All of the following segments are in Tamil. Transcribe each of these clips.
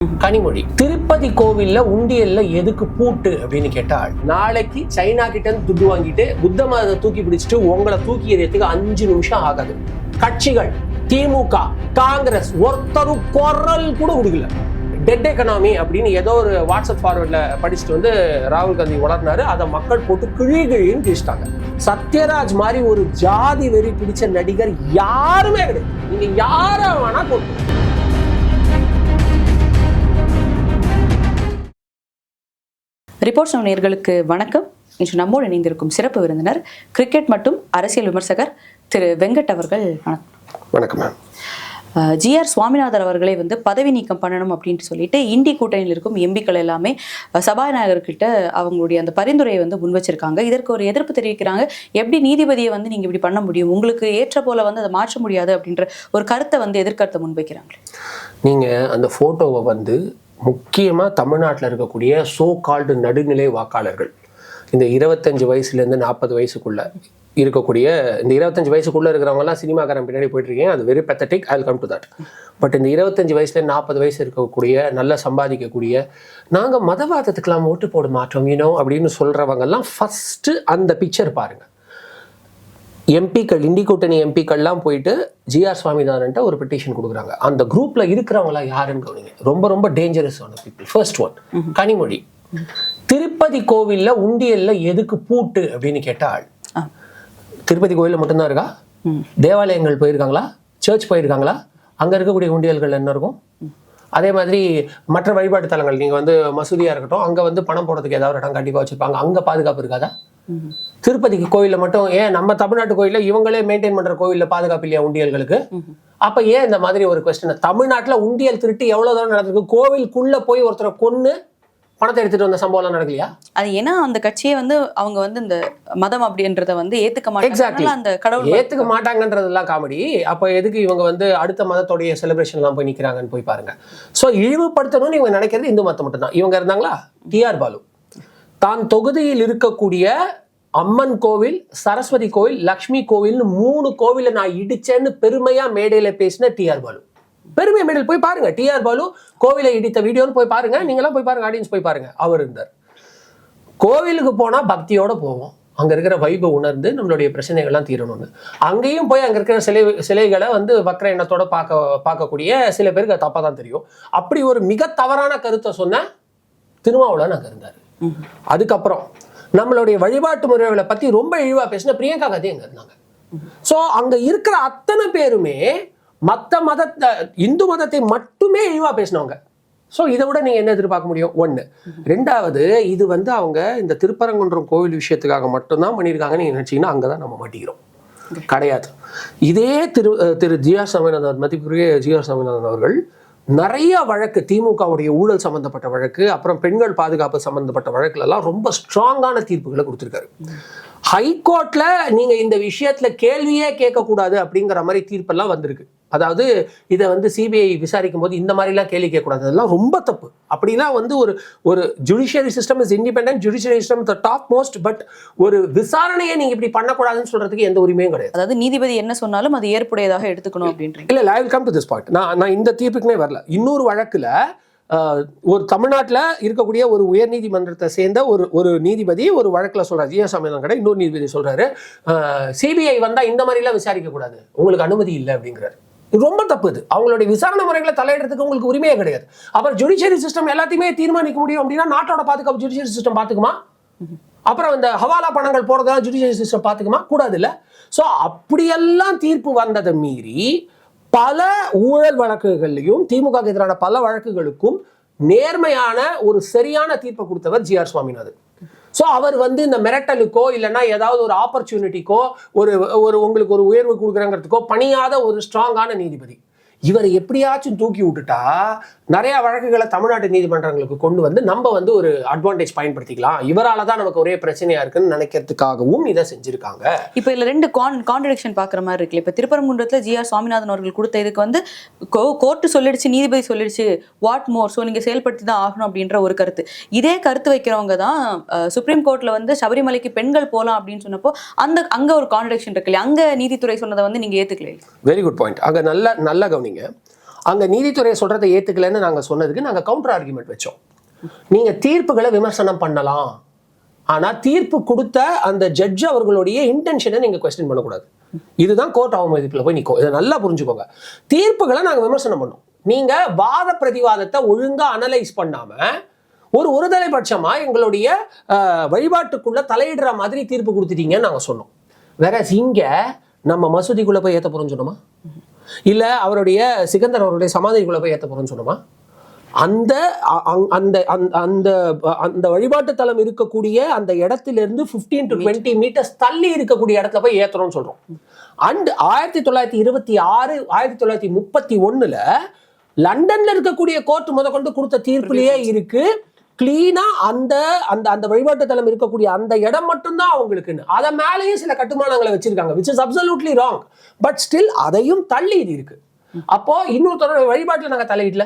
கனிமொழி திருப்பதி கோவில்ல உண்டியல்ல எதுக்கு பூட்டு அப்படின்னு கேட்டால், நாளைக்கு சைனா கிட்ட இருந்து துட்டு வாங்கிட்டு புத்த மதத்தை தூக்கி பிடிச்சிட்டு உங்களை தூக்கி எறியத்துக்கு 5 நிமிஷம் ஆகாது. கட்சிகள் திமுக காங்கிரஸ் ஒருத்தரும் குரல் கூட கொடுக்கல. டெட் எக்கனாமி அப்படின்னு ஏதோ ஒரு வாட்ஸ்அப் ஃபார்வர்ட்ல படிச்சுட்டு வந்து ராகுல் காந்தி வளர்னாரு. அதை மக்கள் போட்டு கிழின்னு கிழிச்சிட்டாங்க. சத்யராஜ் மாதிரி ஒரு ஜாதி வெறி பிடிச்ச நடிகர் யாருமே கிடையாது. நீங்க யார வேணா போட்டு. ரிப்போர்ட்ஸ் நேயர்களுக்கு வணக்கம். இன்று நம்மோடு இணைந்திருக்கும் சிறப்பு விருந்தினர் கிரிக்கெட் மற்றும் அரசியல் விமர்சகர் திரு வெங்கட் அவர்கள். வணக்கம் மேம். ஜிஆர் சுவாமிநாதன் அவர்களை பதவி நீக்கம் பண்ணணும் அப்படின்ட்டு சொல்லிட்டு இண்டி கூட்டணியில் இருக்கும் எம்பிக்கள் எல்லாமே சபாநாயகர்கிட்ட அவங்களுடைய அந்த பரிந்துரையை முன் வச்சிருக்காங்க. இதற்கு ஒரு எதிர்ப்பு தெரிவிக்கிறாங்க. எப்படி நீதிபதியை நீங்க இப்படி பண்ண முடியும், உங்களுக்கு ஏற்ற போல அதை மாற்ற முடியாது அப்படின்ற ஒரு கருத்தை எதிர்கருத்தை முன்வைக்கிறாங்க. நீங்க அந்த போட்டோவை முக்கியமாக தமிழ்நாட்டில் இருக்கக்கூடிய சோ கால்டு நடுநிலை வாக்காளர்கள், இந்த 25 வயசுலேருந்து 40 வயசுக்குள்ள இருக்கக்கூடிய, இந்த 25 வயசுக்குள்ளே இருக்கிறவங்கலாம் சினிமாக்காரன் பின்னாடி போயிட்டு இருக்கீங்க. அது very pathetic. I will come to that. But இந்த 25 வயசுலேருந்து 40 வயசு இருக்கக்கூடிய, நல்லா சம்பாதிக்கக்கூடிய, நாங்கள் மதவாதத்துக்கெல்லாம் ஓட்டு போட மாட்டோம் அப்படின்னு சொல்கிறவங்கெல்லாம் ஃபஸ்ட்டு அந்த பிக்சர் பாருங்கள். எம்பிக்கள், இண்டி கூட்டணி எம்பிக்கள்லாம் போயிட்டு ஜிஆர் சுவாமிநாதன்ட்ட ஒரு பெட்டிஷன் கொடுக்குறாங்க. அந்த குரூப்ல இருக்கிறவங்களா யாருன்னு கவனிங்க. ரொம்ப ரொம்ப டேஞ்சரஸ் ஆன people. First one Kanimozhi. Tirupati கோவில்ல உண்டியல்ல எதுக்கு பூட்டு அப்படின்னு கேட்டால், திருப்பதி கோவில்ல மட்டும்தான் இருக்கா? தேவாலயங்கள் போயிருக்காங்களா? சர்ச் போயிருக்காங்களா? அங்க இருக்கக்கூடிய உண்டியல்கள் என்ன இருக்கும்? அதே மாதிரி மற்ற வழிபாட்டு தலங்கள், நீங்க மசூதியா இருக்கட்டும், அங்க பணம் போடுறதுக்கு ஏதாவது இடம் கண்டிப்பா வச்சிருப்பாங்க. அங்க பாதுகாப்பு இருக்காதா? திருப்பதிக்கு கோயில்ல மட்டும் ஏன், நம்ம தமிழ்நாட்டு கோயில்ல இவங்களே மெயின்டைன் பண்ற கோயில்ல பாதுகாப்பு இல்லையா உண்டியல்களுக்கு? அப்ப ஏன் இந்த மாதிரி ஒரு கொஸ்டின்? தமிழ்நாட்டுல உண்டியல் திருட்டு எவ்வளவு தூரம் நடந்திருக்கு? கோவிலுக்குள்ள போய் ஒருத்தரை கொன்னு பணத்தை எடுத்துட்டு வந்த சம்பவம் நடக்கலையா? அது ஏன்னா அந்த கட்சியை அவங்க இந்த மதம் அப்படின்றத ஏத்துக்க மாட்டாங்க. அந்த கடவுள் ஏத்துக்க மாட்டாங்கன்றதெல்லாம் காமெடி. அப்ப எதுக்கு இவங்க அடுத்த மதத்தோடைய செலிப்ரேஷன் எல்லாம் போய் நிக்கிறாங்கன்னு போய் பாருங்க. சோ இழிவுபடுத்தணும்னு இவங்க நினைக்கிறது இந்து மதத்தை மட்டும்தான். இவங்க இருந்தாங்களா? டிஆர் பாலு தான் தொகுதியில் இருக்கக்கூடிய அம்மன் கோவில், சரஸ்வதி கோவில், லக்ஷ்மி கோவில்னு 3 கோவிலை நான் இடிச்சேன்னு பெருமையா மேடையில பேசின டிஆர் பாலு. பெருமை மேடையில் போய் பாருங்க. டிஆர் பாலு கோவிலை இடித்த வீடியோன்னு போய் பாருங்க. நீங்களாம் போய் பாருங்க, ஆடியன்ஸ் போய் பாருங்க. அவர் இருந்தார். கோவிலுக்கு போனா பக்தியோட போவோம். அங்க இருக்கிற வைபை உணர்ந்து நம்மளுடைய பிரச்சனைகள்லாம் தீரணும்னு. அங்கேயும் போய் அங்க இருக்கிற சிலைகளை வக்ர எண்ணத்தோட பார்க்கக்கூடிய சில பேருக்கு அது தப்பா தான் தெரியும். அப்படி ஒரு மிக தவறான கருத்தை சொன்ன திருமாவளவன் அங்க இருந்தாரு. அதுக்கப்புறம் நம்மளுடைய வழிபாட்டு முறைகளை பத்தி ரொம்ப இழிவா பேசின பிரியங்கா காந்தி அங்க இருந்தாங்க. சோ அங்க இருக்கிற அத்தனை பேருமே மத்த மதத்தை, இந்து மதத்தை மட்டுமே இழிவா பேசினவங்க. ஸோ இதை விட நீங்க என்ன எதிர்பார்க்க முடியும்? ஒண்ணு. ரெண்டாவது, இது அவங்க இந்த திருப்பரங்குன்றம் கோவில் விஷயத்துக்காக மட்டும்தான் பண்ணியிருக்காங்கன்னு நீங்க நினைச்சீங்கன்னா அங்கதான் நம்ம மாட்டிக்கிறோம். கிடையாது. இதே திரு ஜிஆர் சுவாமிநாதன், மதிப்புக்குரிய ஜிஆர் சுவாமிநாதன் அவர்கள் நிறைய வழக்கு, திமுகவுடைய ஊழல் சம்பந்தப்பட்ட வழக்கு, அப்புறம் பெண்கள் பாதுகாப்பு சம்பந்தப்பட்ட வழக்குல எல்லாம் ரொம்ப ஸ்ட்ராங்கான தீர்ப்புகளை கொடுத்திருக்காரு. ஹைகோர்ட்ல நீங்க இந்த விஷயத்துல கேள்வியே கேட்க கூடாது அப்படிங்கிற மாதிரி தீர்ப்பெல்லாம் வந்திருக்கு. அதாவது இதை சிபிஐ விசாரிக்கும் போது இந்த மாதிரி எல்லாம் கேள்வி கேட்கக்கூடாது, அதெல்லாம் ரொம்ப தப்பு. அப்படிலாம் ஒரு judiciary system is independent, judiciary system the top most. But ஒரு விசாரணையை நீங்க இப்படி பண்ணக்கூடாதுன்னு சொல்றதுக்கு எந்த உரிமையும் கிடையாது. அதாவது நீதிபதி என்ன சொன்னாலும் அது ஏற்புடையதாக எடுத்துக்கணும் அப்படின்றீங்க? இல்ல, I will come to this point. நான் இந்த தீர்ப்புக்குனே வரல. இன்னொரு வழக்குல ஒரு தமிழ்நாட்டில் இருக்கக்கூடிய ஒரு உயர் நீதிமன்றத்தை சேர்ந்த ஒரு நீதிபதி ஒரு வழக்கில் சொல்றாரு, ஜிஆர் சுவாமிநாதன் கடை இன்னொரு நீதிபதி சொல்றாரு, சிபிஐ வந்தா இந்த மாதிரி எல்லாம் விசாரிக்க கூடாது, உங்களுக்கு அனுமதி இல்லை அப்படிங்கிறாரு. ரொம்ப தப்பு. இது அவங்களுடைய விசாரணை முறைகளை தலையிடுறதுக்கு உங்களுக்கு உரிமையே கிடையாது. அப்புறம் ஜுடிஷியரி சிஸ்டம் எல்லாத்தையுமே தீர்மானிக்க முடியும் அப்படின்னா நாட்டோட பாதுகாப்பு ஜுடிஷியரி சிஸ்டம் பாத்துக்குமா? அப்புறம் இந்த ஹவாலா பணங்கள் போறதெல்லாம் ஜுடிஷியரி சிஸ்டம் பாத்துக்குமா? கூடாது இல்ல. சோ அப்படியெல்லாம் தீர்ப்பு வந்ததை மீறி பல ஊழல் வழக்குகள்லையும் திமுக எதிரான பல வழக்குகளுக்கும் நேர்மையான ஒரு சரியான தீர்ப்பை கொடுத்தவர் ஜிஆர் சுவாமிநாதன். ஸோ அவர் இந்த மிரட்டலுக்கோ இல்லைன்னா ஏதாவது ஒரு ஆப்பர்ச்சுனிட்டிக்கோ ஒரு உங்களுக்கு ஒரு உயர்வு கொடுக்குறங்கிறதுக்கோ பணியாத ஒரு ஸ்ட்ராங்கான நீதிபதி. இவரை எப்படியாச்சும் தூக்கி விட்டுட்டா நிறைய வழக்குகளை தமிழ்நாட்டு நீதிமன்றங்களுக்கு கொண்டு நம்ம ஒரு அட்வான்டேஜ் பயன்படுத்திக்கலாம். இவரால தான் நமக்கு ஒரே பிரச்சனையா இருக்குன்னு நினைக்கிறதுக்காகவும் இதை செஞ்சிருக்காங்க. இப்போ இதுல ரெண்டு கான்ட்ரடிக்ஷன் பாக்குற மாதிரி இருக்குல்ல. இப்போ திருப்பரங்குன்றத்துல ஜிஆர் சுவாமிநாதன் அவர்கள் கொடுத்த இதுக்கு கோர்ட்டு சொல்லிடுச்சு, நீதிபதி சொல்லிடுச்சு, வாட் மோர், ஸோ நீங்க செயல்படுத்தி தான் ஆகணும் அப்படின்ற ஒரு கருத்து. இதே கருத்து வைக்கிறவங்க தான் சுப்ரீம் கோர்ட்ல சபரிமலைக்கு பெண்கள் போகலாம் அப்படின்னு சொன்னப்போ அங்க ஒரு கான்ட்ரடிக்ஷன் இருக்கு இல்லையா? அங்க நீதித்துறை சொன்னதை நீங்க ஏத்துக்கல. Very good point. அங்க நல்ல கவனிங்க. அங்க நீதித்துறையை சொல்றதை ஏத்துக்கலன்னு நாங்க சொன்னதுக்கு நாங்க கவுண்டர் ஆர்குமெண்ட் வச்சோம். நீங்க தீர்ப்புகளை விமர்சனம் பண்ணலாம், ஆனா தீர்ப்பு கொடுத்த அந்த ஜட்ஜ் அவர்களுடைய இன்டென்ஷனை நீங்க கொஸ்டின் பண்ணக்கூடாது. இதுதான் கோர்ட் அவமதிப்புல போய் நிற்கும். இதை நல்லா புரிஞ்சுக்கோங்க. தீர்ப்புகளை நாங்க விமர்சனம் பண்ணோம். நீங்க வாத பிரதிவாதத்தை ஒழுங்கா அனலைஸ் பண்ணாம ஒருதலை பட்சமா எங்களுடைய வழிபாட்டுக்குள்ள தலையிடுற மாதிரி தீர்ப்பு கொடுத்துட்டீங்கன்னு நாங்க சொன்னோம். வேற இங்க நம்ம மசூதிக்குள்ள போய் ஏத்த போறோம்னு சொன்னோமா, இல்ல அவருடைய சிகந்தர் அவருடைய சமாதிக்குள்ள போய் ஏத்த போறோம்னு சொன்னோமா? அந்த அந்த அந்த அந்த வழிபாட்டு தலம் இருக்கக்கூடிய அந்த இடத்திலிருந்து 15 to 20 மீட்டர்ஸ் தள்ளி இருக்கக்கூடிய இடத்துல போய் ஏத்துறோம்னு சொல்றோம். அண்ட் 1926 1931 லண்டன்ல இருக்கக்கூடிய கோர்ட் முதற்கொண்டு கொடுத்த தீர்ப்புலயே இருக்கு, கிளீனா அந்த அந்த அந்த வழிபாட்டு தலம் இருக்கக்கூடிய அந்த இடம் மட்டும்தான் அவங்களுக்குன்னு. அதை மேலேயும் சில கட்டுமானங்களை வச்சிருக்காங்க, which is absolutely wrong. But still அதையும் தள்ளி இது இருக்கு. அப்போ இன்னொருத்தரோட வழிபாட்டுல நாங்க தலையிடல,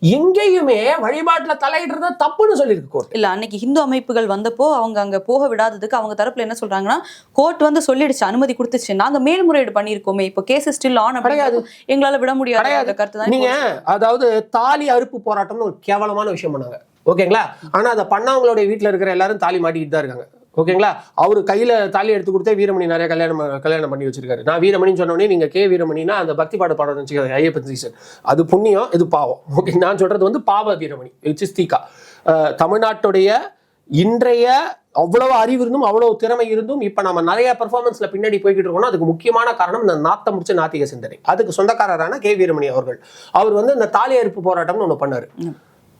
எங்கேயுமே வழிபாட்டுல தலையிடுறது தப்புன்னு சொல்லியிருக்கு கோர்ட். இல்ல அன்னைக்கு ஹிந்து அமைப்புகள் வந்தப்போ அவங்க அங்க போக விடாததுக்கு அவங்க தரப்புல என்ன சொல்றாங்கன்னா, கோர்ட் வந்து சொல்லிடுச்சு, அனுமதி கொடுத்துச்சு, நாங்க மேல்முறையீடு பண்ணிருக்கோமே, இப்போ கேஸ் ஸ்டில் ஆன் கிடையாது, எங்களால விட முடியாது கருத்து தான். நீங்க அதாவது தாலி அறுப்பு போராட்டம்னு ஒரு கேவலமான விஷயம் பண்ணாங்க, ஓகேங்களா? ஆனா அதை பண்ணவங்களுடைய வீட்டுல இருக்கிற எல்லாரும் தாலி மாட்டிக்கிட்டு தான் இருக்காங்க, ஓகேங்களா? அவரு கையில தாலி எடுத்து கொடுத்தே வீரமணி நிறைய கல்யாணம் பண்ணி வச்சிருக்காரு. நான் வீரமணின்னு சொன்னோடனே நீங்க கே வீரமணினா அந்த பக்தி பாடம் வச்சுக்காது, ஐயப்பன் சீசன், அது புண்ணியம், இது பாவம். ஓகே, நான் சொல்றது வந்து பாவ வீரமணி, சிஸ்திகா. தமிழ்நாட்டுடைய இன்றைய அவ்வளவு அறிவு இருந்தும் அவ்வளவு திறமை இருந்தும் இப்ப நம்ம நிறைய பெர்ஃபார்மன்ஸ்ல பின்னாடி போய்கிட்டு இருக்கோம்னா அதுக்கு முக்கியமான காரணம் இந்த நாத்த முடிச்ச நாத்திக சிந்தனை. அதுக்கு சொந்தக்காரரான கே வீரமணி அவர்கள், அவர் வந்து இந்த தாலி அறுப்பு போராட்டம்னு ஒண்ணு பண்ணாரு.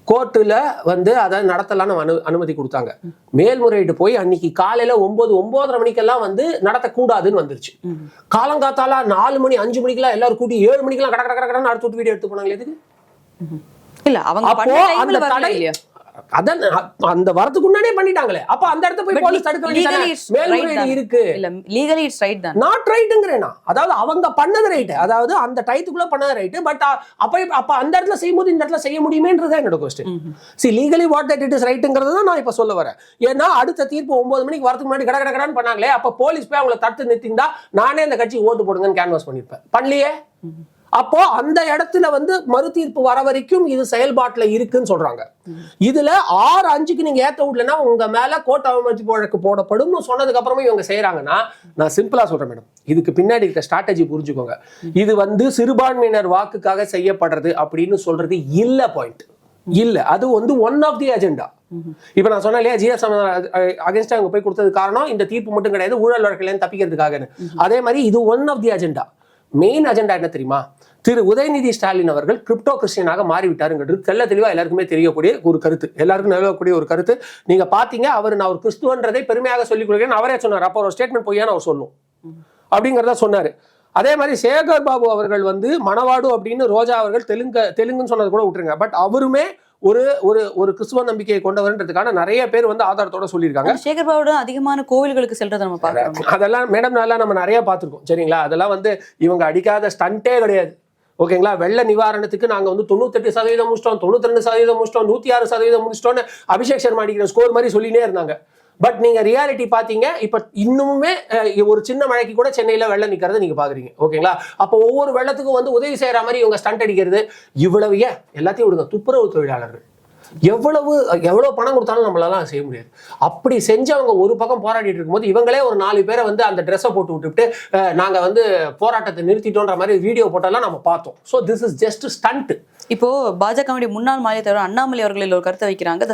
கோர்ட்டுல வந்து அதை நடத்தலான்னு அனுமதி கொடுத்தாங்க. மேல்முறையீடு போய் அன்னைக்கு காலையில 9:30 மணிக்கெல்லாம் வந்து நடத்தக்கூடாதுன்னு வந்துருச்சு. காலங்காத்தால 4 மணி 5 மணிக்கெல்லாம் எல்லாரும் கூட்டி 7 மணிக்கெல்லாம் கடற்கடன்னு அடுத்து வீடியோ எடுத்து போனாங்க. எதுக்கு? இல்ல அவங்க அதான் அந்த வரதுக்கு முன்னாடியே பண்ணிட்டாங்களே, அப்ப அந்த இடத்துல போய் போலீஸ் தடுக்க வேண்டியது மேல்முறையீடு இருக்கு. இல்ல லீகலி இட்ஸ் ரைட் தான், நாட் ரைட்ங்கறேனா. அதாவது அவங்க பண்ணது ரைட், அதாவது அந்த டைத்துக்குள்ள பண்ணது ரைட். பட் அப்ப அந்த இடத்துல செய்யும்போது இந்த இடத்துல செய்ய முடியுமேன்றதே என்னோட question. see legally what that it is rightங்கறத தான் நான் இப்ப சொல்ல வரேன். ஏன்னா அடுத்த தீர்ப்பு 9 மணிக்கு வரதுக்கு முன்னாடி கடகடன்னு பண்ணாங்களே, அப்ப போலீஸ் போய் அவங்கள தடுத்து நிறுத்திந்தா நானே அந்த கட்சி ஓட்டு போடுங்கன்னு கேன்வாஸ் பண்ணிருப்பேன். பண்ணலையே. அப்போ அந்த இடத்துல வந்து மறு தீர்ப்பு வர வரைக்கும் இது செயல்பாட்டுல இருக்குன்னு சொல்றாங்க. இதுல 6:05 நீங்க ஏத்த விடலன்னா உங்க மேல கோர்ட் அவமதிப்பு வழக்கு போடப்படும் சொன்னதுக்கு அப்புறமா இவங்க செய்யறாங்கன்னா, நான் சிம்பிளா சொல்றேன் மேடம், இதுக்கு பின்னாடி இருக்க ஸ்ட்ராட்டஜி புரிஞ்சுக்கோங்க. இது வந்து சிறுபான்மையினர் வாக்குக்காக செய்யப்படுறது அப்படின்னு சொல்றது இல்ல, பாயிண்ட் இல்ல. அது வந்து ஒன் ஆஃப் தி அஜெண்டா. இப்ப நான் சொன்னேன் இல்லையா, ஜிஎஸ் அகேன்ஸ்டா அவங்க போய் கொடுத்தது காரணம் இந்த தீர்ப்பு மட்டும் கிடையாது, ஊழல் வழக்குல தப்பிக்கிறதுக்காக. அதே மாதிரி இது one of the agenda. Main agenda என்ன தெரியுமா? திரு உதயநிதி ஸ்டாலின் அவர்கள் கிரிப்டோ கிறிஸ்டியனாக மாறிவிட்டாருங்கிறது தெல்ல தெளிவா எல்லாருக்குமே தெரியக்கூடிய ஒரு கருத்து, எல்லாருக்கும் நிலவக்கூடிய ஒரு கருத்து. நீங்க பாத்தீங்க, நான் ஒரு கிறிஸ்துவன்றதை பெருமையாக சொல்லிக் கொள்கிறேன் அவரே சொன்னார். அப்போ ஒரு ஸ்டேட்மெண்ட் பொய்யான அவர் சொல்லும் அப்படிங்கிறத சொன்னாரு. அதே மாதிரி சேகர் பாபு அவர்கள் வந்து மணவாடு அப்படின்னு ரோஜா அவர்கள் தெலுங்குன்னு சொன்னது கூட விட்டுருங்க, பட் அவருமே ஒரு ஒரு ஒரு கிறிஸ்துவ நம்பிக்கையை கொண்டவர்ன்றதுக்கான நிறைய பேர் வந்து ஆதாரத்தோட சொல்லியிருக்காங்க. சேகர் பாபு அதிகமான கோவில்களுக்கு செல்றதை நம்ம பார்க்கிறோம். அதெல்லாம் மேடம் அதெல்லாம் நம்ம நிறைய பார்த்துருக்கோம், சரிங்களா? அதெல்லாம் வந்து இவங்க அடிக்காத ஸ்டண்டே கிடையாது, ஓகேங்களா? வெள்ள நிவாரணத்துக்கு நாங்க வந்து 98% முடிச்சிட்டோம், 92% முடிச்சிட்டோம், 106% முடிச்சிட்டோம்னு அபிஷேக் சர்மா அடிக்கிற ஸ்கோர் மாதிரி சொல்லினே இருந்தாங்க. பட் நீங்க ரியாலிட்டி பாத்தீங்க, இப்ப இன்னுமே ஒரு சின்ன மழைக்கு கூட சென்னையில வெள்ளம் நிக்கிறத நீங்க பாக்குறீங்க, ஓகேங்களா? அப்போ ஒவ்வொரு வெள்ளத்துக்கும் வந்து உதவி செய்யற மாதிரி இவங்க ஸ்டண்ட் அடிக்கிறது இவ்வளவு. எல்லாத்தையும் விடுங்க, துப்புரவு தொழிலாளர்கள் எவ்வளவு பணம் கொடுத்தாலும் நம்மளால செய்ய முடியாது. அப்படி செஞ்சவங்க ஒரு பக்கம் போராடிட்டு இருக்கும்போது இவங்களே ஒரு 4 பேரை வந்து அந்த ட்ரெஸ்ஸை போட்டு விட்டுட்டு நாங்க வந்து போராட்டத்தை நிறுத்திட்டோன்ற மாதிரி வீடியோ போட்டெல்லாம் நம்ம பார்த்தோம். So this is just stunt. இப்போ பாஜகவுடைய முன்னாள் மாநில தலைவர் அண்ணாமலை அவர்கள் ஒரு கருத்தை வைக்கிறாங்க.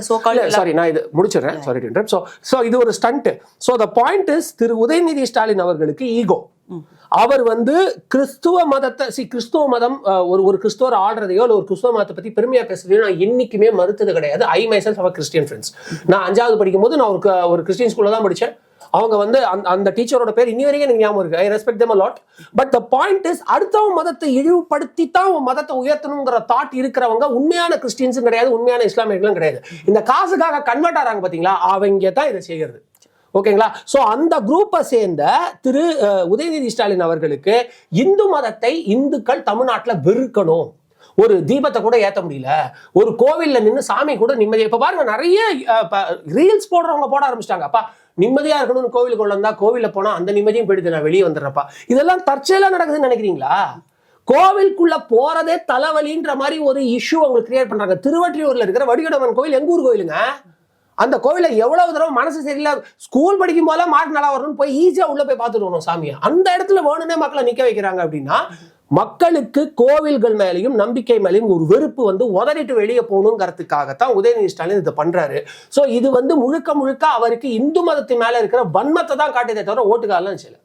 சாரி, நான் இது முடிச்சிடறேன், சாரி டு இன்டரப்ட். ஸோ இது ஒரு stunt. So the point is, Thiru Udhayanidhi Stalin அவர்களுக்கு ஈகோ. அவர் வந்து கிறிஸ்துவ மதத்தை கிறிஸ்துவ மதம் ஒரு கிறிஸ்துவர் ஆடுறதையோ இல்லை ஒரு கிறிஸ்துவ மதத்தை பத்தி பெருமையா பேசுறதையோ நான் என்னைக்குமே மறுத்தது கிடையாது. ஐ மைசெல்ஃப் ஹேவ் கிறிஸ்டியன் ஃப்ரெண்ட்ஸ். நான் 5வது படிக்கும் போது நான் ஒரு கிறிஸ்டியன் ஸ்கூல்ல தான் படிச்சேன். அவங்க வந்து அந்த டீச்சரோட பேர் இன்னி வரைக்கும் எனக்கு ஞாபகம் இருக்கு. I respect them a lot. But the point is, அடுத்தவங்க மதத்தை இழிவுபடுத்தி தான் மதத்தை உயர்த்தணுங்கிற தாட் இருக்கிறவங்க உண்மையான கிறிஸ்டியன்ஸும் கிடையாது, உண்மையான இஸ்லாமியர்களும் கிடையாது. இந்த காசுக்காக கன்வெர்ட் ஆறாங்க பாத்தீங்களா, அவங்க தான் இதை செய்யறது, ஓகேங்களா? சோ அந்த குரூப்பை சேர்ந்த திரு உதயநிதி ஸ்டாலின் அவர்களுக்கு இந்து மதத்தை இந்துக்கள் தமிழ்நாட்டில் வெறுக்கணும், ஒரு தீபத்தை கூட ஏத்த முடியல, ஒரு கோவில்ல நின்று சாமி கூட நிம்மதியா. இப்ப பாருங்க, நிறைய ரீல்ஸ் போடுறவங்க போட ஆரம்பிச்சிட்டாங்க. அப்பா நிம்மதியா இருக்கணும்னு கோவிலுக்கு வந்தா கோவில போனா அந்த நிம்மதியும் போயிடுது, நான் வெளியே வந்துடுறப்பா. இதெல்லாம் தற்செயலா நடக்குதுன்னு நினைக்கிறீங்களா? கோவிலுக்குள்ள போறதே தலைவலின்ற மாதிரி ஒரு இஷ்யூ அவங்க கிரியேட் பண்றாங்க. திருவற்றியூர்ல இருக்கிற வடிகடவன் கோவில் எங்க ஊர் கோயிலுங்க. அந்த கோவில எவ்வளவு தடவை மனசு சரியில்லை, ஸ்கூல் படிக்கும் போதெல்லாம் மார்க் நல்லா வரணும்னு போய் ஈஸியா உள்ள போய் பார்த்துட்டு வரணும் சாமியை. அந்த இடத்துல வேணும்னே மக்களை நிக்க வைக்கிறாங்க. அப்படின்னா மக்களுக்கு கோவில்கள் மேலையும் நம்பிக்கை மேலையும் ஒரு வெறுப்பு வந்து உதறிட்டு வெளியே போகணுங்கிறதுக்காகத்தான் உதயநிதி ஸ்டாலின் இதை பண்றாரு. சோ இது வந்து முழுக்க முழுக்க அவருக்கு இந்து மதத்து மேல இருக்கிற வன்மத்தை தான் காட்டுதே தவிர ஓட்டுக்காலாம் செய்யல.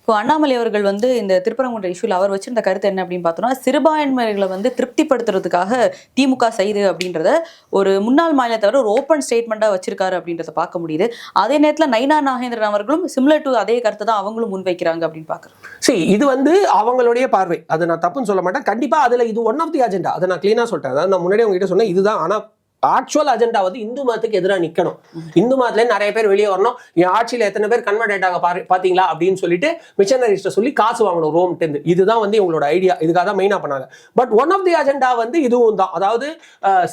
இப்போ அண்ணாமலை அவர்கள் வந்து இந்த திருப்பரங்குன்ற இஷ்யூல அவர் வச்சிருந்த கருத்து என்ன அப்படின்னு பார்த்தோம்னா, சிறுபான்மைகளை வந்து திருப்திப்படுத்துறதுக்காக திமுக செய்து அப்படின்றத ஒரு முன்னாள் மாநிலத்தவர் ஒரு ஓப்பன் ஸ்டேட்மெண்டா வச்சிருக்காரு அப்படின்றத பார்க்க முடியுது. அதே நேரத்துல நயினா நாகேந்திரன் அவர்களும் சிமிலர் டு அதே கருத்தை தான் அவங்களும் முன்வைக்கிறாங்க அப்படின்னு பாக்குறோம். சரி, இது வந்து அவங்களுடைய பார்வை, அதை நான் தப்புன்னு சொல்ல மாட்டேன். கண்டிப்பா அதுல இது ஒன் ஆஃப் தி அஜெண்டா, அதை நான் கிளீனா சொல்லிட்டேன். அதாவது நான் முன்னாடி உங்ககிட்ட சொன்னேன் இதுதான். ஆனா ஆக்சுவல் அஜெண்டா வந்து இந்து மதத்துக்கு எதிராக நிக்கணும், இந்து மதத்துல நிறைய பேர் வெளியே வரணும், என் ஆட்சியில எத்தனை பேர் கன்வெர்ட் ஆயிட்டாங்க பாத்தீங்களா அப்படின்னு சொல்லிட்டு மிஷனரிஸ்ட சொல்லி காசு வாங்கணும் ரோம்ட்டு. இதுதான் வந்து இவங்களோட ஐடியா. இதுக்காக தான் மெயினா பண்ணாங்க. But one of the agenda வந்து இதுவும் தான், அதாவது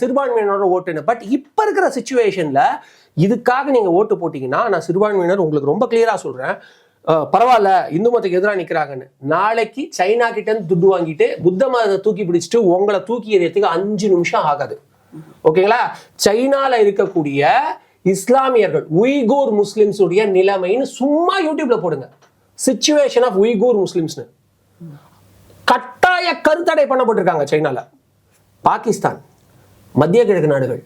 சிறுபான்மையினரோட ஓட்டுன்னு. பட் இப்ப இருக்கிற சிச்சுவேஷன்ல இதுக்காக நீங்க ஓட்டு போட்டீங்கன்னா, நான் சிறுபான்மையினர் உங்களுக்கு ரொம்ப கிளியரா சொல்றேன், பரவாயில்ல இந்து மதத்துக்கு எதிராக நிக்கிறாங்கன்னு. நாளைக்கு சைனா கிட்ட இருந்து துட்டு வாங்கிட்டு புத்த மதத்தை தூக்கி பிடிச்சிட்டு உங்களை தூக்கி எறியத்துக்கு 5 நிமிஷம் ஆகாது. ஓகேங்களா? சைனால இருக்கக்கூடிய இஸ்லாமியர்கள் உய்கூர் முஸ்லிம்ஸ் உடைய நிலைமைன்னு சும்மா யூடியூப்ல போடுங்க, சிச்சுவேஷன் ஆஃப் உய்கூர் முஸ்லிம்ஸ்னு. கட்டாய கருத்தடை பண்ணப்பட்டிருக்காங்க சைனால. பாகிஸ்தான், மத்திய கிழக்கு நாடுகள்,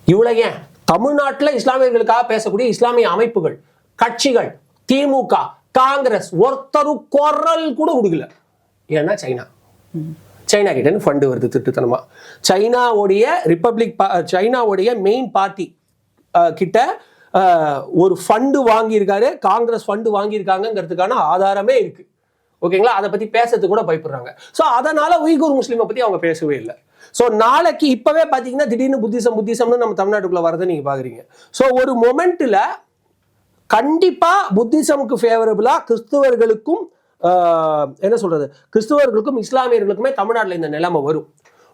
இவ்வளவு ஏன் தமிழ்நாட்டில் இஸ்லாமியர்களுக்காக பேசக்கூடிய இஸ்லாமிய அமைப்புகள், கட்சிகள், திமுக, காங்கிரஸ் ஒருத்தரும் குரல் கூட கொடுக்கல. ஏன்னா சைனா கிட்ட ஃபண்டு வருது திட்டுத்தனமா. சைனாவுடைய சைனாவுடைய மெயின் பார்ட்டி கிட்ட ஒரு ஃபண்டு வாங்கியிருக்காரு, காங்கிரஸ் ஃபண்டு வாங்கியிருக்காங்கிறதுக்கான ஆதாரமே இருக்கு. ஓகேங்களா? அதை பத்தி பேசுறதுக்கு கூட பயப்படுறாங்க. ஸோ அதனால உய்கூர் முஸ்லீமை பத்தி அவங்க பேசவே இல்லை. ஸோ நாளைக்கு இப்பவே பாத்தீங்கன்னா திடீர்னு புத்திசம்னு நம்ம தமிழ்நாட்டுக்குள்ள வரதை நீங்க பாக்குறீங்க. ஸோ ஒரு மொமெண்ட்ல கண்டிப்பா புத்திசமுக்கு ஃபேவரபிளா கிறிஸ்துவர்களுக்கும் என்ன சொல்றது, கிறிஸ்துவர்களுக்கும் இஸ்லாமியர்களுக்குமே தமிழ்நாட்டில் இந்த நிலைமை வரும்.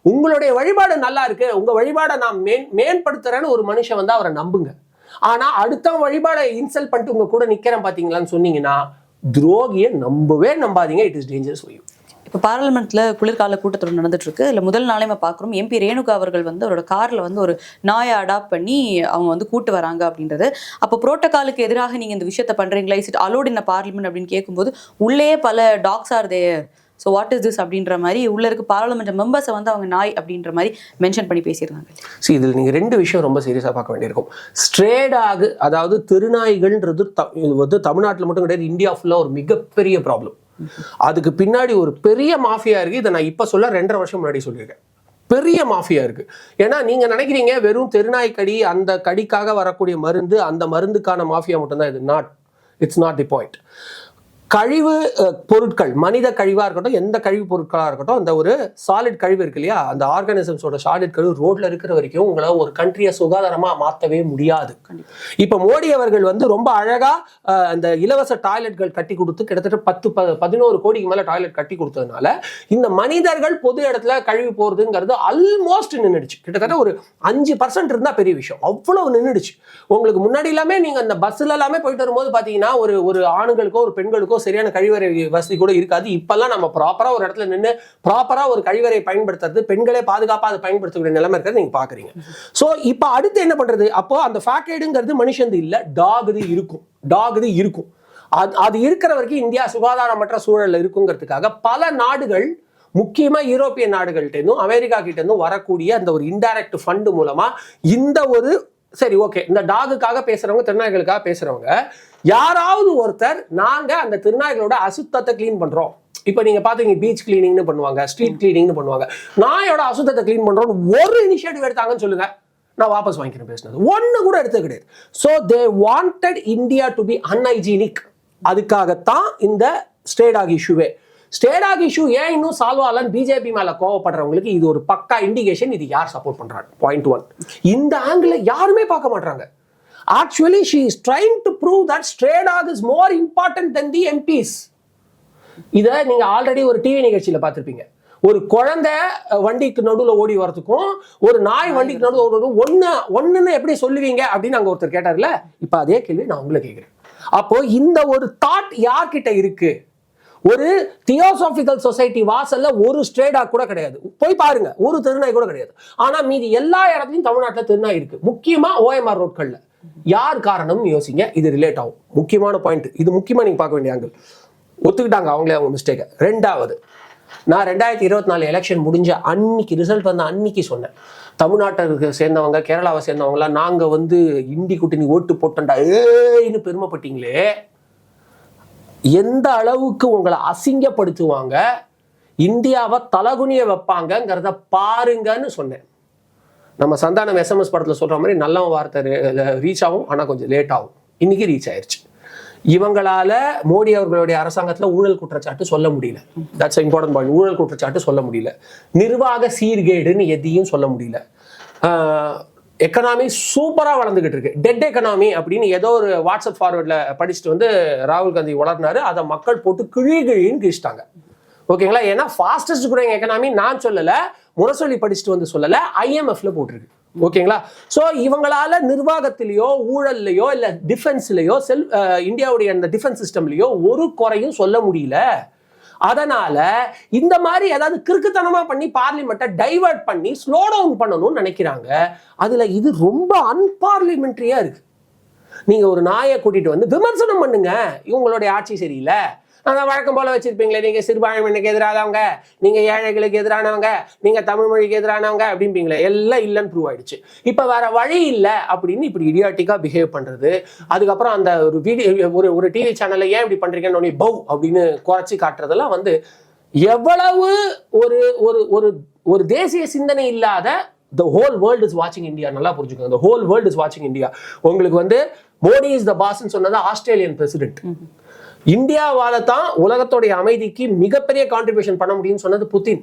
உங்களுடைய வழிபாடு நல்லா இருக்கு, உங்க வழிபாடை நான் மேம்படுத்துறேன்னு ஒரு மனுஷன் வந்து அவரை நம்புங்க. ஆனா அடுத்த வழிபாடை இன்சல்ட் பண்ணிட்டு உங்க கூட நிக்கிறேன் பாத்தீங்களான்னு சொன்னீங்கன்னா துரோகியை நம்பவே நம்பாதீங்க. It is dangerous for you. இப்போ பார்லிமெண்ட்ல குளிர்கால கூட்டத்தொடர் நடந்துட்டு இருக்கு. இல்லை முதல் நாளே நம்ம பார்க்குறோம், எம்பி ரேணுகா அவர்கள் வந்து அவரோட கார்ல வந்து ஒரு நாயை அடாப்ட் பண்ணி அவங்க வந்து கூட்டு வராங்க அப்படின்றது. அப்போ புரோட்டோகாலுக்கு எதிராக நீங்க இந்த விஷயத்த பண்றீங்களா, is it allowed in parliament அப்படின்னு கேட்கும்போது உள்ளே பல talks are there, so what is this அப்படின்ற மாதிரி உள்ள இருக்க பாராளுமன்ற மெம்பர்ஸை வந்து அவங்க நாய் அப்படின்ற மாதிரி மென்ஷன் பண்ணி பேசியிருக்காங்க. இதில் நீங்கள் 2 விஷயம் ரொம்ப சீரியஸாக பார்க்க வேண்டியிருக்கும். ஸ்ட்ரேடாக, அதாவது திருநாய்கள்ன்றது வந்து தமிழ்நாட்டில் மட்டும் கிடையாது, இந்தியா ஃபுல்லாக ஒரு மிகப்பெரிய ப்ராப்ளம். அதுக்கு பின்னாடி ஒரு பெரிய மாஃபியா இருக்கு. இதை நான் இப்ப சொல்ல 2.5 வருஷம் முன்னாடி சொல்லியிருக்கேன். பெரிய மாஃபியா இருக்கு. ஏன்னா நீங்க நினைக்கிறீங்க வெறும் தெருநாய் கடி, அந்த கடிக்காக வரக்கூடிய மருந்து, அந்த மருந்துக்கான மாஃபியா மட்டும்தான் இது. It's not the point. கழிவு பொருட்கள், மனித கழிவா இருக்கட்டும், எந்த கழிவு பொருட்களா இருக்கட்டும், அந்த ஒரு சாலிட் கழிவு இருக்கு இல்லையா, அந்த ஆர்கானிசம்ஸோட சாலிட் கழிவு ரோட்ல இருக்கிற வரைக்கும் உங்களை ஒரு கண்ட்ரியை சுகாதாரமா மாற்றவே முடியாது. இப்ப மோடி அவர்கள் வந்து ரொம்ப அழகா அந்த இலவச டாய்லெட்கள் கட்டி கொடுத்து கிட்டத்தட்ட 10-11 கோடிக்கு மேல டாய்லெட் கட்டி கொடுத்ததுனால இந்த மனிதர்கள் பொது இடத்துல கழிவு போறதுங்கிறது ஆல்மோஸ்ட் நின்றுடுச்சு. கிட்டத்தட்ட ஒரு 5% இருந்தா பெரிய விஷயம், அவ்வளவு நின்றுடுச்சு. உங்களுக்கு முன்னாடி எல்லாமே நீங்க அந்த பஸ்ல எல்லாமே போயிட்டு வரும்போது பாத்தீங்கன்னா ஒரு ஆணுங்களுக்கோ ஒரு பெண்களுக்கோ சரியான கழிவறை வசதி கூட இருக்காது. இப்பெல்லாம் நம்ம ப்ராப்பரா ஒரு இடத்துல நின்று ப்ராப்பரா ஒரு கழிவறை பயன்படுத்துறது, பெண்களே பாதுகாப்பா அதை பயன்படுத்தக்கூடிய நிலைமை இருக்கிறது நீங்க பாக்குறீங்க. சோ இப்ப அடுத்து என்ன பண்றது? அப்போ அந்த ஃபேக்டைடுங்கிறது மனுஷன் இல்ல, டாக் இருக்கும். அது இருக்கிற வரைக்கும் இந்தியா சுகாதாரமற்ற சூழல்ல இருக்குங்கிறதுக்காக பல நாடுகள், முக்கியமா யூரோப்பிய நாடுகள்கிட்ட இருந்தும் அமெரிக்கா கிட்ட இருந்தும் வரக்கூடிய அந்த ஒரு இன்டைரக்ட் ஃபண்ட் மூலமா இந்த ஒரு சரி ஓகே, இந்த டாகுக்காக பேசுறவங்க, திருநாய்களுக்காக பேசுறவங்க யாராவது ஒருத்தர் நாங்க அந்த திருநாய்களோட அசுத்தத்தை கிளீன் பண்றோம். இப்ப நீங்க பாத்தீங்க பீச் கிளீனிங்னு பண்ணுவாங்க, ஸ்ட்ரீட் கிளீனிங்னு பண்ணுவாங்க. நாயோட அசுத்தத்தை கிளீன் பண்றோம் ஒரு இனிஷியேட்டிவ் எடுத்தாங்கன்னு சொல்லுங்க, நான் வாபஸ் வாங்கிக்கிறேன். பேசினது ஒண்ணு கூட எடுத்து கிடையாது. So they wanted India to be unhygienic. அதுக்காகத்தான் இந்த ஸ்டே டாக் இஷ்யூவே. ஸ்டே டாக் இஷ்யூ ஏன் இன்னும் சால்வ் ஆகலன்னு பிஜேபி மேல கோவப்படுறவங்களுக்கு இது ஒரு பக்கா இண்டிகேஷன், இது யார் சப்போர்ட் பண்றாங்க. பாயிண்ட் 1. இந்த ஆங்கிள் யாருமே பார்க்க மாட்டாங்க. Actually, she is trying to prove that stray dog is more important than the MPs. இதை நீங்க ஆல்ரெடி ஒரு டிவி நிகழ்ச்சியில பார்த்திருப்பீங்க. ஒரு குழந்தை வண்டிக்கு நடுவுல ஓடி வரதுக்கும் ஒரு நாய் வண்டிக்கு நடுவில் ஓடுறதும் ஒண்ணுன்னு எப்படி சொல்லுவீங்க அப்படின்னு அங்க ஒருத்தர் கேட்டார்ல. இப்ப அதே கேள்வி நான் உங்களை கேட்கிறேன். அப்போ இந்த ஒரு தாட் யார்கிட்ட இருக்கு? ஒரு தியோசாபிக்கல் சொசைட்டி வாசல்ல ஒரு ஸ்ட்ரேடா கூட கிடையாது. போய் பாருங்க, ஒரு திருநாய் கூட கிடையாது. ஆனா மீதி எல்லா இடத்துலயும் தமிழ்நாட்டில் திருநாய் இருக்கு, முக்கியமா OMR ரோட்கள்ல. யார் காரணம்னு யோசிங்க, இது ரிலேட் ஆகும். முக்கியமான பாயிண்ட் இது, முக்கியமா நீங்க பார்க்க வேண்டிய ஆங்கிள். ஒத்துக்கிட்டாங்க அவங்களே அவங்க மிஸ்டேக். ரெண்டாவது, நான் 2024 எலெக்ஷன் முடிஞ்ச அன்னைக்கு, ரிசல்ட் வந்த அன்னைக்கு சொன்னேன், தமிழ்நாட்டை சேர்ந்தவங்க கேரளாவை சேர்ந்தவங்களாம் நாங்க வந்து இண்டி கூட்டணி ஓட்டு போட்டோம்டா ஏன்னு பெருமைப்பட்டீங்களே, எந்த அளவுக்கு உங்களை அசிங்கப்படுத்துவாங்க, இந்தியாவை தலகுனிய வைப்பாங்கங்கிறத பாருங்கன்னு சொன்னேன். நம்ம சந்தானம் SMS படத்துல சொல்ற மாதிரி நல்ல வார்த்தை ரீச் ஆகும், ஆனா கொஞ்சம் லேட் ஆகும். இன்னைக்கு ரீச் ஆயிருச்சு. இவங்களால மோடி அவர்களுடைய அரசாங்கத்துல ஊழல் குற்றச்சாட்டு சொல்ல முடியல. That's important point. ஊழல் குற்றச்சாட்டு சொல்ல முடியல, நிர்வாக சீர்கேடுன்னு எதையும் சொல்ல முடியல. எக்கனாமி சூப்பரா வளர்ந்துகிட்டு இருக்கு. டெட் எக்கனாமி அப்படின்னு ஏதோ ஒரு வாட்ஸ்அப் ஃபார்வர்ட்ல படிச்சுட்டு வந்து ராகுல் காந்தி வளர்னாரு, அதை மக்கள் போட்டு கிழின்னு கிழிச்சிட்டாங்க. ஓகேங்களா? ஏன்னா ஃபாஸ்டஸ்ட் குரோயிங் எக்கனாமி நான் சொல்லல, முரசொலி படிச்சுட்டு வந்து சொல்லல, IMFல போட்டிருக்கு. ஓகேங்களா? சோ இவங்களால நிர்வாகத்திலேயோ ஊழல்லையோ இல்ல டிஃபென்ஸ்லயோ இந்தியாவுடைய அந்த டிஃபென்ஸ் சிஸ்டம்லயோ ஒரு குறையும் சொல்ல முடியல. அதனால இந்த மாதிரி ஏதாவது கிறுக்குத்தனமா பண்ணி பார்லிமெண்ட்டை டைவர்ட் பண்ணி ஸ்லோ டவுன் பண்ணணும்னு நினைக்கிறாங்க. அதுல இது ரொம்ப அன்பார்லிமெண்ட்ரியா இருக்கு. நீங்க ஒரு நாயை கூட்டிட்டு வந்து விமர்சனம் பண்ணுங்க, இவங்களுடைய ஆட்சி சரியில்லை, அதான் வழக்கம் போல வச்சிருப்பீங்களே, நீங்க சிறுபான்மையினருக்கு எதிரானவங்க, நீங்க ஏழைகளுக்கு எதிரானவங்க, நீங்க தமிழ் மொழிக்கு எதிரானவங்க அப்படிம்பீங்களே, எல்லாம் இல்லைன்னு ப்ரூவ் ஆயிடுச்சு. இப்ப வேற வழி இல்லை அப்படின்னு இப்படி இடியாட்டிக்கா பிஹேவ் பண்றது. அதுக்கப்புறம் அந்த ஒரு வீடியோ ஒரு டிவி சேனல்ல ஏன் இப்படி பண்றீங்கன்னு பவ் அப்படின்னு குறைச்சி காட்டுறதெல்லாம் வந்து எவ்வளவு ஒரு ஒரு ஒரு ஒரு தேசிய சிந்தனை இல்லாத. The whole world is watching India. நல்லா புரிஞ்சுக்கோங்க, the whole world is watching India. உங்களுக்கு வந்து மோடி இஸ் த பாஸ்ன்னு சொன்னது ஆஸ்திரேலியன் பிரசிடென்ட். இந்தியாவால தான் உலகத்தோடைய அமைதிக்கு மிகப்பெரிய கான்ட்ரிபியூஷன் பண்ண முடியும்னு சொன்னது புதின்.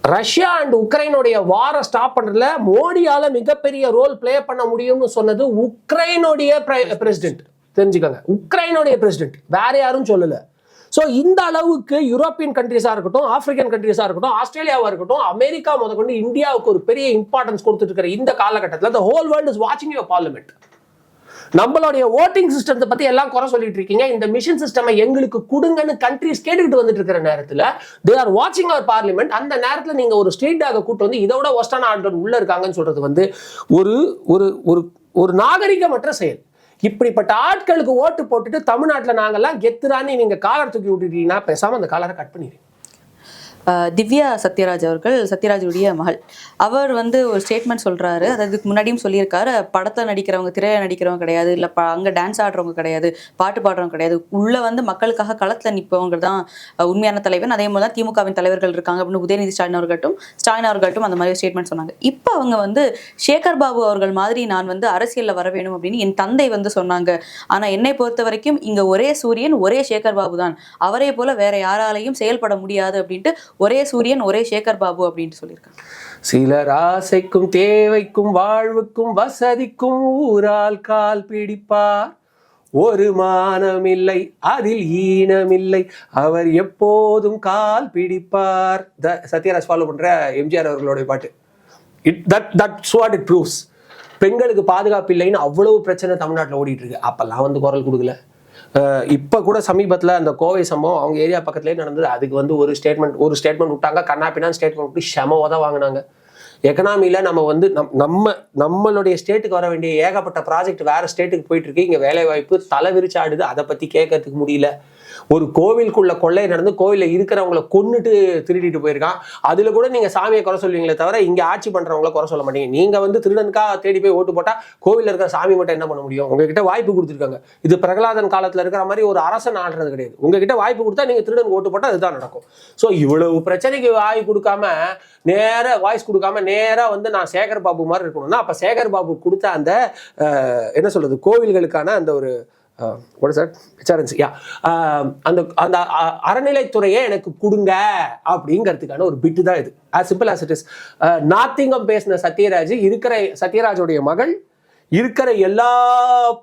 ரஷ்யா அண்ட் உக்ரைனுடைய வாரை ஸ்டாப் பண்றதுல மோடியால மிகப்பெரிய ரோல் பிளே பண்ண முடியும்னு சொன்னது உக்ரைனுடைய பிரசிடென்ட். தெரிஞ்சுக்கோங்க, உக்ரைனுடைய பிரசிடென்ட், வேற யாரும் சொல்லல. ஸோ இந்த அளவுக்கு யூரோப்பியன் கண்ட்ரிஸா இருக்கட்டும், ஆப்பிரிக்கன் கண்ட்ரிஸா இருக்கட்டும், ஆஸ்திரேலியாவா இருக்கட்டும், அமெரிக்கா முதற்கொண்டு இந்தியாவுக்கு ஒரு பெரிய இம்பார்ட்டன்ஸ் கொடுத்துட்டு இருக்கிற இந்த காலகட்டத்தில் the whole world is watching your parliament. நம்மளுடைய ஓட்டிங் சிஸ்டத்தை பத்தி எல்லாம் குறை சொல்லிட்டு இருக்கீங்க, இந்த மிஷன் சிஸ்டம் எங்களுக்கு கொடுங்கன்னு கண்ட்ரிஸ் கேட்டுக்கிட்டு வந்துட்டு இருக்கிற நேரத்துல they are watching our parliament. அந்த நேரத்துல நீங்க ஒரு ஸ்ட்ரீட் டாக கூட்டு வந்து இதோட ஒஸ்டான ஆட்கள் உள்ள இருக்காங்கன்னு சொல்றது வந்து ஒரு ஒரு ஒரு ஒரு நாகரிகமற்ற செயல். இப்படிப்பட்ட ஆட்களுக்கு ஓட்டு போட்டுட்டு தமிழ்நாட்டில் நாங்கெல்லாம் கெத்துறான்னு நீங்க காலர் தூக்கி விட்டுட்டீங்கன்னா பேசாம அந்த காலரை கட் பண்ணிடுங்க. திவ்யா சத்யராஜ் அவர்கள், சத்யராஜுடைய மகள், அவர் வந்து ஒரு ஸ்டேட்மெண்ட் சொல்றாரு. அதுக்கு முன்னாடியும் சொல்லியிருக்காரு, படத்தை நடிக்கிறவங்க, திரையில நடிக்கிறவங்க கிடையாது, இல்லை அங்கே டான்ஸ் ஆடுறவங்க கிடையாது, பாட்டு பாடுறவங்க கிடையாது, உள்ள வந்து மக்களுக்காக களத்தில் நிற்பவங்க தான் உண்மையான தலைவன். அதே மாதிரி தான் திமுகவின் தலைவர்கள் இருக்காங்க அப்படின்னு உதயநிதி ஸ்டாலின் அவர்கள்ட்டும் அந்த மாதிரி ஸ்டேட்மெண்ட் சொன்னாங்க. இப்போ அவங்க வந்து சேகர் பாபு அவர்கள் மாதிரி நான் வந்து அரசியலில் வர வேணும் அப்படின்னு என் தந்தை வந்து சொன்னாங்க. ஆனால் என்னை பொறுத்த வரைக்கும் இங்கே ஒரே சூரியன், ஒரே சேகர் பாபு தான், அவரே போல வேற யாராலையும் செயல்பட முடியாது அப்படின்ட்டு ஒரே சூரியன், ஒரே சேகர் பாபு அப்படின்னு சொல்லியிருக்காங்க. சிலர் ஆசைக்கும் தேவைக்கும் வாழ்வுக்கும் வசதிக்கும் ஊரால் கால் பிடிப்பார், ஒரு மானமில்லை அதில் ஈனமில்லை, அவர் எப்போதும் கால் பிடிப்பார். சத்யராஜ் ஃபாலோ பண்ற எம்ஜிஆர் அவர்களுடைய பாட்டு. That's what it proves. பெண்களுக்கு பாதுகாப்பு இல்லைன்னு அவ்வளவு பிரச்சனை தமிழ்நாட்டில் ஓடிட்டு இருக்கு. அப்பெல்லாம் வந்து குரல் கொடுக்கல. இப்போ கூட சமீபத்தில் அந்த கோவை சம்பவம் அவங்க ஏரியா பக்கத்துலேயே நடந்தது. அதுக்கு வந்து ஒரு ஸ்டேட்மெண்ட் விட்டாங்க, கண்ணாப்பினான்னு ஸ்டேட்மெண்ட் விட்டு செம தான் வாங்கினாங்க. எக்கனாமியில் நம்ம வந்து நம்மளுடைய ஸ்டேட்டுக்கு வர வேண்டிய ஏகப்பட்ட ப்ராஜெக்ட் வேற ஸ்டேட்டுக்கு போயிட்டு இருக்கு. இங்கே வேலை வாய்ப்பு தலை விரிச்சாடுது, அதை பற்றி கேட்கறதுக்கு முடியல. ஒரு கோவிலுக்குள்ள கொள்ளை நடந்து கோவிலில் இருக்கிறவங்களை கொன்னுட்டு திருடிட்டு போயிருக்கான். அதில் கூட நீங்கள் சாமியை குறை சொல்லுவீங்களே தவிர இங்கே ஆட்சி பண்ணுறவங்கள குறை சொல்ல மாட்டீங்க. நீங்கள் வந்து திருடனுக்காக தேடி போய் ஓட்டு போட்டால் கோவிலில் இருக்கிற சாமி மட்டும் என்ன பண்ண முடியும்? உங்ககிட்ட வாய்ப்பு கொடுத்துருக்காங்க. இது பிரகலாதன் காலத்தில் இருக்கிற மாதிரி ஒரு அரசன் ஆடுறது கிடையாது. உங்ககிட்ட வாய்ப்பு கொடுத்தா நீங்கள் திருடன் ஓட்டு போட்டால் அதுதான் நடக்கும். ஸோ இவ்வளவு பிரச்சனைக்கு வாய் கொடுக்காம வாய்ஸ் கொடுக்காம நேராக வந்து நான் சேகர் பாபு மாதிரி இருக்கணும்னா, அப்போ சேகர் பாபு கொடுத்த அந்த என்ன சொல்றது, கோவில்களுக்கான அந்த ஒரு அந்த அறநிலைத்துறையை எனக்கு கொடுங்க அப்படிங்கிறதுக்கான ஒரு பிட்டு தான் இது. as simple as it is. நாத்திங்கம் பேசின சத்யராஜோடைய மகள் இருக்கிற எல்லா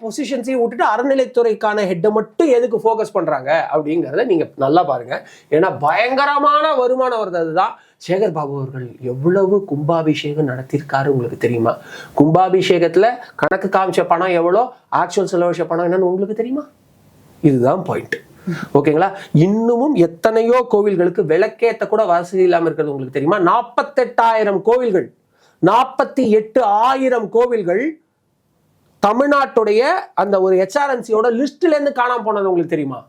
பொசிஷன்ஸையும் விட்டுட்டு அறநிலைத்துறைக்கான ஹெட்டை மட்டும் எதுக்கு ஃபோக்கஸ் பண்றாங்க அப்படிங்கிறத நீங்க நல்லா பாருங்க. ஏன்னா பயங்கரமான வருமானம் வருது. அதுதான் சேகர் பாபு அவர்கள் எவ்வளவு கும்பாபிஷேகம் நடத்தியிருக்காரு உங்களுக்கு தெரியுமா? கும்பாபிஷேகத்துல கணக்கு காமிச்ச பணம் எவ்வளோ, ஆக்சுவல் செலவழிச்ச பணம் என்னன்னு உங்களுக்கு தெரியுமா? இதுதான் பாயிண்ட். ஓகேங்களா? இன்னமும் எத்தனையோ கோவில்களுக்கு விளக்கேத்த கூட வசதி இல்லாம இருக்கிறது உங்களுக்கு தெரியுமா? 48,000 கோவில்கள், 48,000 கோவில்கள் தமிழ்நாட்டுடைய அந்த ஒரு HRNCயோட லிஸ்ட்ல இருந்து காணாம போனது உங்களுக்கு தெரியுமா?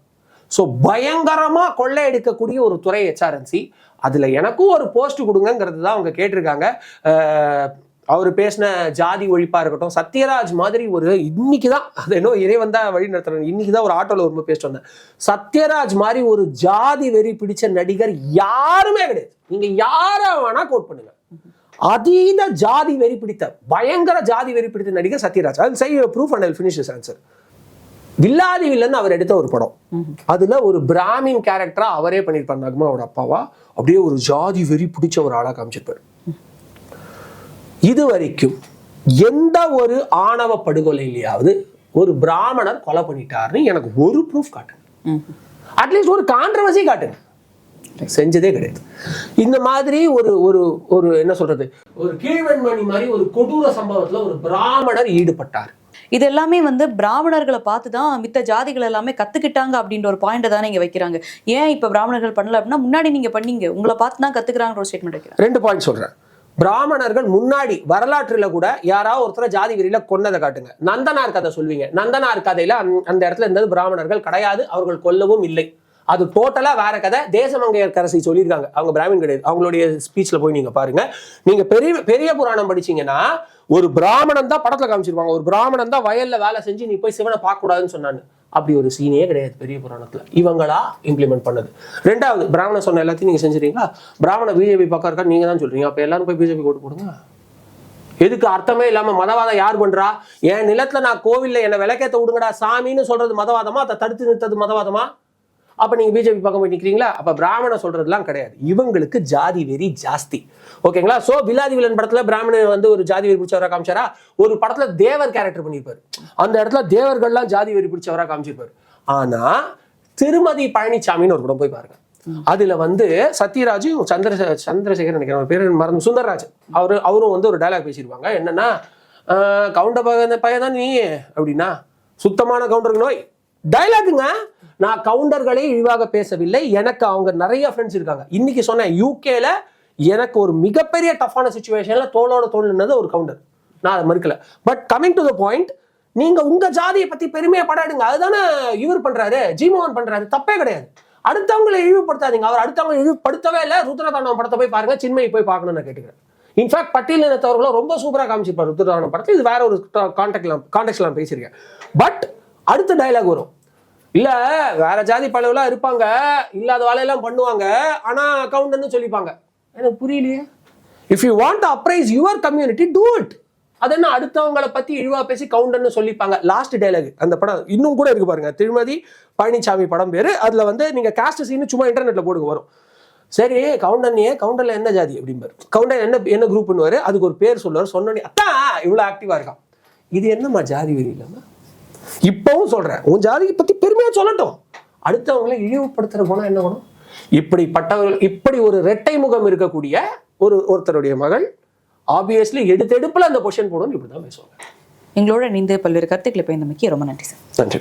ஸோ பயங்கரமா கொள்ளையடிக்கக்கூடிய ஒரு துறை HRNC. அதுல எனக்கும் ஒரு போஸ்ட் கொடுங்கிறது தான் அவங்க கேட்டிருக்காங்க. அவர் பேசின ஜாதி ஒழிப்பா இருக்கட்டும், சத்யராஜ் மாதிரி ஒரு இன்னைக்கு தான் அது என்ன இறைவன் தான் வழி நடத்துறேன். இன்னைக்கு தான் ஒரு ஆட்டோல ஒரு பேசிட்டு வந்தேன். சத்யராஜ் மாதிரி ஒரு ஜாதி வெறி பிடிச்ச நடிகர் யாருமே கிடையாது. நீங்க யார வேணா கோட் பண்ணுங்க. அதீத ஜாதி வெறி பிடித்த பயங்கர ஜாதி வெறி பிடித்த நடிகர் Sathyaraj. I'll say a proof and I'll finish this answer. Villadhi Villain அவர் எடுத்த ஒரு படம், அதுல ஒரு பிராமின் கேரக்டரா அவரே பண்ணிருப்பாரு. நக்மாவோட அப்பாவா அப்படியே ஒரு ஜாதி வெறி பிடிச்ச ஒரு ஆளா காமிச்சிருப்பாரு. இது வரைக்கும் எந்த ஒரு ஆணவ படுகொலையிலேயாவது ஒரு பிராமணர் கொலை பண்ணிட்டாருன்னு எனக்கு ஒரு ப்ரூஃப் காட்டுங்க. அட்லீஸ்ட் ஒரு கான்ட்ரவர்சி காட்டுங்க. செஞ்சதே கிடையாது. இந்த மாதிரி ஒரு ஒரு ஒரு என்ன சொல்றது, ஒரு கீழ்வன்மணி மாதிரி ஒரு கொடூர சம்பவத்துல ஒரு பிராமணர் ஈடுபட்டார். இது எல்லாமே வந்து பிராமணர்களை பார்த்து தான் மித்த ஜாதிகள் எல்லாமே கத்துக்கிட்டாங்க அப்படின்ற ஒரு பாயிண்ட் தானே இங்க வைக்கிறாங்க. ஏன் இப்ப பிராமணர்கள் பண்ணல அப்படின்னா, முன்னாடி நீங்க பண்ணீங்க, உங்களை பார்த்து தான் கத்துக்கிறாங்க ஒரு ஸ்டேட்மெண்ட் வைக்கிறாங்க. 2 பாயிண்ட் சொல்றேன். பிராமணர்கள் முன்னாடி வரலாற்றுல கூட யாராவது ஒருத்தர ஜாதி வெறியில கொன்னதை காட்டுங்க. நந்தனார் கதை சொல்வீங்க. நந்தனார் கதையில அந்த இடத்துல இருந்தது பிராமணர்கள் கிடையாது, அவர்கள் கொல்லவும் இல்லை. அது டோட்டலா வேற கதை. தேசமங்கையர்க்கரசி சொல்லியிருக்காங்க, அவங்க பிராமின் கிடையாது. அவங்களுடைய ஸ்பீச்ல போய் நீங்க பாருங்க. நீங்க பெரிய புராணம் படிச்சீங்கன்னா ஒரு பிராமணன் தான் படத்துல காமிச்சிருப்பாங்க. ஒரு பிராமணன் தான் வயல்ல வேலை செஞ்சு நீ போய் சிவனை பார்க்க கூடாதுன்னு சொன்னான்னு. அப்படி ஒரு சீனே கிடையாது பெரிய புராணத்துல. இவங்களா இம்ப்ளிமெண்ட் பண்ணது. 2வது, பிராமணன் சொன்ன எல்லாத்தையும் நீங்க செஞ்சிருக்கீங்களா? பிராமண பிஜேபி பக்கம் இருக்கா நீங்க தான் சொல்றீங்க. அப்ப எல்லாரும் போய் பிஜேபி ஓட்டு போடுங்க. எதுக்கு? அர்த்தமே இல்லாம மதவாதம் யார் பண்றா? என் நிலத்துல நான் கோவில்ல என்ன விளக்கேத்த விடுங்கடா சாமின்னு சொல்றது மதவாதமா? அதை தடுத்து நிறுத்தது மதவாதமா? அப்ப நீங்க பிஜேபி பக்கம் போய் நிக்கிறீங்களா? அப்ப பிராமண சொல்றதுலாம் கிடையாது. இவங்களுக்கு ஜாதி வெறி ஜாஸ்தி. ஓகேங்களா? சோ வில்லாதி வில்லன் படத்துல பிராமணன் வந்து ஒரு ஜாதி வெறி பிடிச்சவரா காமிச்சாரா? ஒரு படத்துல தேவர் கேரக்டர் பண்ணிருப்பாரு. அந்த இடத்துல தேவர்கள்லாம் ஜாதி வெறி பிடிச்சவரா காமிச்சிருப்பாரு. ஆனா திருமதி பழனிசாமின்னு ஒரு படம் போய் பாருங்க. அதுல வந்து சத்யராஜும் சந்திரசேகர் நினைக்கிறேன் ஒரு பேரு மறந்து, சுந்தரராஜ் அவரும் வந்து ஒரு டயலாக் பேசியிருப்பாங்க. என்னன்னா, கவுண்டர் பையன் தான் நீ அப்படின்னா, சுத்தமான கவுண்டருக்கு நோய் டயலாக்குங்க. நான் கவுண்டர்களை இழிவாக பேசவில்லை. எனக்கு அவங்க நிறைய ஃப்ரெண்ட்ஸ் இருக்காங்க. இன்னைக்கு சொன்னேன், யூகேல எனக்கு ஒரு மிகப்பெரிய டஃப்பான சிச்சுவேஷன்ல தோளோட தோல் நின்னது ஒரு கவுண்டர். நான் அதை மறுக்கல. But coming to the point, நீங்க உங்க ஜாதியை பத்தி பெருமையா படாடுங்க. அதுதானே இவர் பண்றாரு, ஜிமோகன் பண்றாரு. தப்பே கிடையாது. அடுத்தவங்களை இழிவுபடுத்தாதீங்க. அவர் அடுத்தவங்களை இழிவுபடுத்தவே இல்லை. ருத்ரதாண்டவம் படத்தை போய் பாருங்க, சின்மையை போய் பார்க்கணும்னு நான் கேட்டுக்கிறேன். இன்ஃபேக்ட் பட்டியலினத்தவர்களும் ரொம்ப சூப்பரா காமிச்சிருப்பாரு ருத்ரதாண்டவம் படத்தில். இது வேற ஒரு கான்டெக்ட்லாம் பேசியிருக்கேன். பட் அடுத்த டயலாக் வரும், இல்ல வேற ஜாதி பழவெல்லாம் இருப்பாங்க, இல்லாத வேலையெல்லாம் பண்ணுவாங்க, ஆனா கவுண்டர்னு சொல்லிப்பாங்க. எனக்கு புரியலையே. If you want to apprise your community, do it. அது என்ன அடுத்தவங்களை பத்தி இழிவா பேசி கவுண்டர்னு சொல்லிப்பாங்க. லாஸ்ட் டயலாக் அந்த படம் இன்னும் கூட இருக்கு பாருங்க. திருமதி பழனிசாமி படம் பேரு. அதுல வந்து நீங்க காஸ்ட் சீன் சும்மா இன்டர்நெட்ல போடுங்க வரும். சரி கவுண்டர்ல என்ன ஜாதி அப்படிம்பாரு. கவுண்டர் என்ன குரூப் பண்ணுவாரு, அதுக்கு ஒரு பேர் சொல்லுவாரு. சொன்னோன்னே அத்தான் இவ்வளவு ஆக்டிவா இருக்கான். இது என்னம்மா ஜாதி வெறி இல்லாம? இப்பவும் சொல்றேன், உன் ஜாதியை பத்தி பெருமையா சொல்லட்டும். அடுத்தவங்களை இழிவுபடுத்துற போனா என்ன பண்ணும்? இப்படிப்பட்டவர்கள், இப்படி ஒரு இரட்டை முகம் இருக்கக்கூடிய ஒருத்தருடைய மகள் ஆப்வியஸ்லி எடுத்தெடுப்புல அந்த பொசிஷன் போடணும். இப்படிதான் பேசுவாங்க. எங்களோட இணைந்து பல்வேறு கருத்துக்களை பயந்தமைக்கு ரொம்ப நன்றி சார். நன்றி.